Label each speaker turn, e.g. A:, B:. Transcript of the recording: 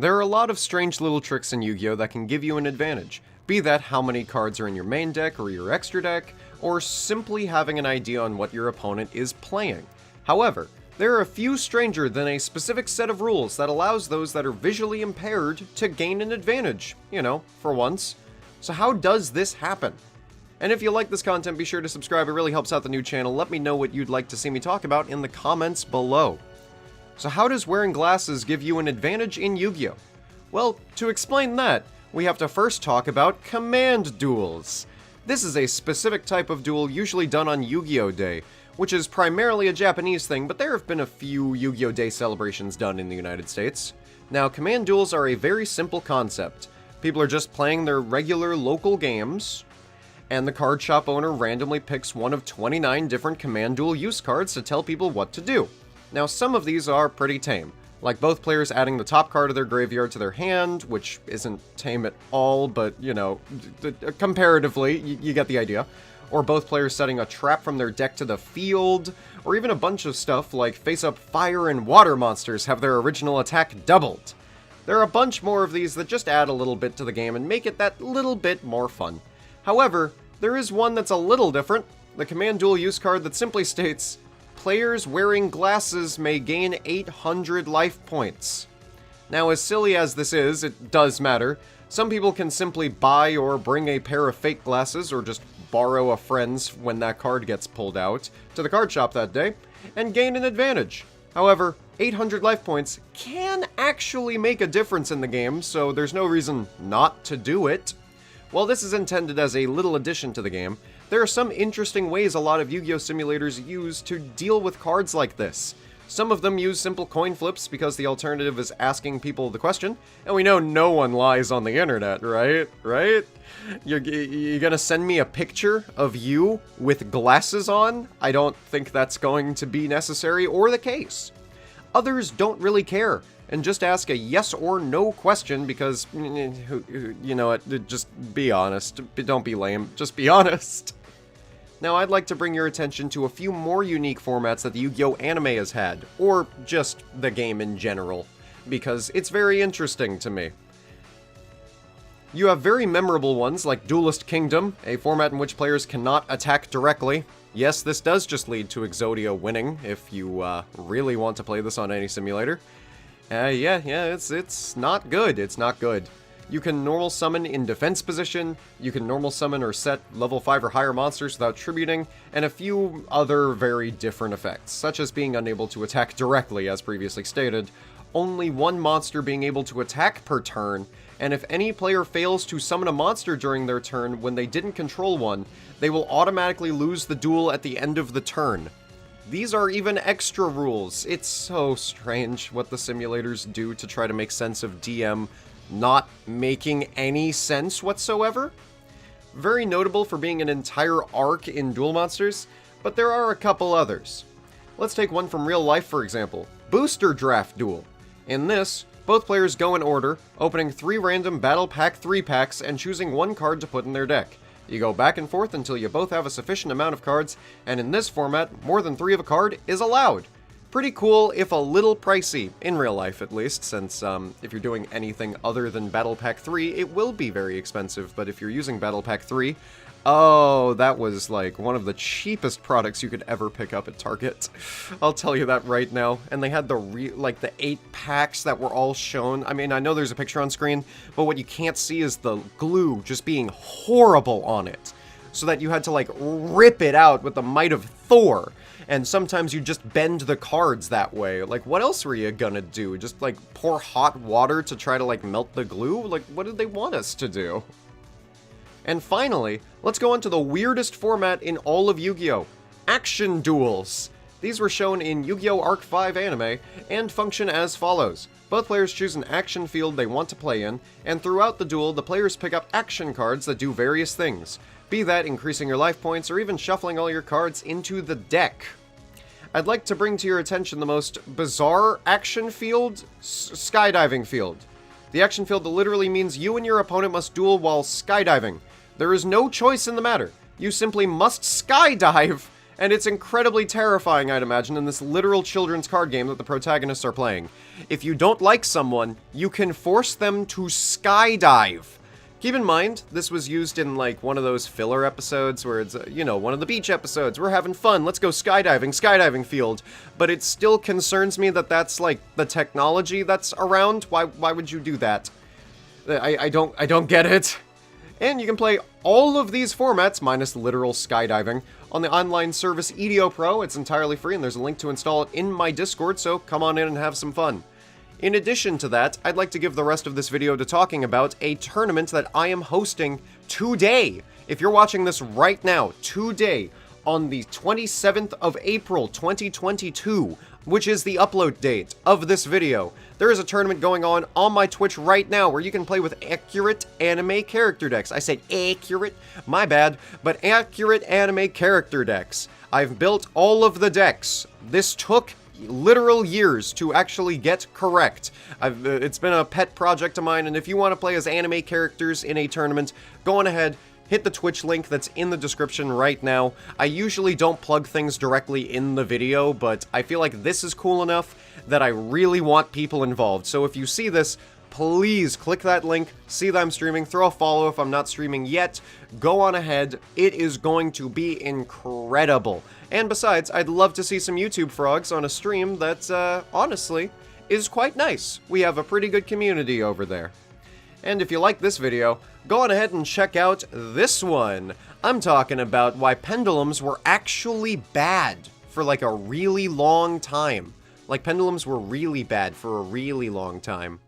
A: There are a lot of strange little tricks in Yu-Gi-Oh! That can give you an advantage, be that how many cards are in your main deck or your extra deck, or simply having an idea on what your opponent is playing. However, there are a few stranger than a specific set of rules that allows those that are visually impaired to gain an advantage, for once. So how does this happen? And if you like this content, be sure to subscribe, it really helps out the new channel. Let me know what you'd like to see me talk about in the comments below. So how does wearing glasses give you an advantage in Yu-Gi-Oh? Well, to explain that, we have to first talk about command duels. This is a specific type of duel usually done on Yu-Gi-Oh! Day, which is primarily a Japanese thing, but there have been a few Yu-Gi-Oh! Day celebrations done in the United States. Now, command duels are a very simple concept. People are just playing their regular local games, and the card shop owner randomly picks one of 29 different command duel use cards to tell people what to do. Now, some of these are pretty tame, like both players adding the top card of their graveyard to their hand, which isn't tame at all, but, comparatively, you get the idea. Or both players setting a trap from their deck to the field, or even a bunch of stuff like face-up fire and water monsters have their original attack doubled. There are a bunch more of these that just add a little bit to the game and make it that little bit more fun. However, there is one that's a little different, the command duel use card that simply states, players wearing glasses may gain 800 life points. Now, as silly as this is, it does matter. Some people can simply buy or bring a pair of fake glasses, or just borrow a friend's when that card gets pulled out, to the card shop that day, and gain an advantage. However, 800 life points can actually make a difference in the game, so there's no reason not to do it. While this is intended as a little addition to the game, there are some interesting ways a lot of Yu-Gi-Oh! Simulators use to deal with cards like this. Some of them use simple coin flips because the alternative is asking people the question, and we know no one lies on the internet, right? You're gonna send me a picture of you with glasses on? I don't think that's going to be necessary or the case. Others don't really care, and just ask a yes or no question because, just be honest. Don't be lame, just be honest. Now, I'd like to bring your attention to a few more unique formats that the Yu-Gi-Oh! Anime has had, or just the game in general, because it's very interesting to me. You have very memorable ones like Duelist Kingdom, a format in which players cannot attack directly. Yes, this does just lead to Yugioh winning, if you really want to play this on any simulator. It's not good, it's not good. You can normal summon in defense position, you can normal summon or set level 5 or higher monsters without tributing, and a few other very different effects, such as being unable to attack directly as previously stated, only one monster being able to attack per turn, and if any player fails to summon a monster during their turn when they didn't control one, they will automatically lose the duel at the end of the turn. These are even extra rules. It's so strange what the simulators do to try to make sense of DM not making any sense whatsoever. Very notable for being an entire arc in Duel Monsters, but there are a couple others. Let's take one from real life, for example. Booster Draft Duel. In this, both players go in order, opening 3 random Battle Pack 3 packs and choosing one card to put in their deck. You go back and forth until you both have a sufficient amount of cards, and in this format, more than 3 of a card is allowed. Pretty cool, if a little pricey, in real life at least, since if you're doing anything other than Battle Pack 3, it will be very expensive, but if you're using Battle Pack 3, oh, that was like one of the cheapest products you could ever pick up at Target. I'll tell you that right now. And they had the 8 packs that were all shown. I mean, I know there's a picture on screen, but what you can't see is the glue just being horrible on it. So that you had to rip it out with the might of Thor. And sometimes you just bend the cards that way. What else were you gonna do? Just pour hot water to try to melt the glue? What did they want us to do? And finally, let's go on to the weirdest format in all of Yu-Gi-Oh! Action Duels. These were shown in Yu-Gi-Oh! Arc 5 anime, and function as follows. Both players choose an action field they want to play in, and throughout the duel, the players pick up action cards that do various things. Be that increasing your life points, or even shuffling all your cards into the deck. I'd like to bring to your attention the most bizarre action field, skydiving field. The action field literally means you and your opponent must duel while skydiving. There is no choice in the matter. You simply must skydive, And it's incredibly terrifying, I'd imagine, in this literal children's card game that the protagonists are playing. If you don't like someone, you can force them to skydive. Keep in mind, this was used in, like, one of those filler episodes where it's, you know, one of the beach episodes. We're having fun, let's go skydiving field. But it still concerns me that that's, like, the technology that's around. Why would you do that? I don't get it. And you can play all of these formats, minus literal skydiving, on the online service Yugioh Pro. It's entirely free, and there's a link to install it in my Discord, so come on in and have some fun. In addition to that, I'd like to give the rest of this video to talking about a tournament that I am hosting today. If you're watching this right now, today, on the 27th of April, 2022, which is the upload date of this video, there is a tournament going on my Twitch right now where you can play with accurate anime character decks. I said accurate, my bad, but accurate anime character decks. I've built all of the decks. This took literal years to actually get correct. It's been a pet project of mine, and if you want to play as anime characters in a tournament, go on ahead, hit the Twitch link that's in the description right now. I usually don't plug things directly in the video, but I feel like this is cool enough that I really want people involved. So if you see this, please click that link, see that I'm streaming, throw a follow if I'm not streaming yet, go on ahead, it is going to be incredible. And besides, I'd love to see some YouTube frogs on a stream that, honestly, is quite nice. We have a pretty good community over there. And if you like this video, go on ahead and check out this one. I'm talking about why pendulums were actually bad for like a really long time. Like pendulums were really bad for a really long time.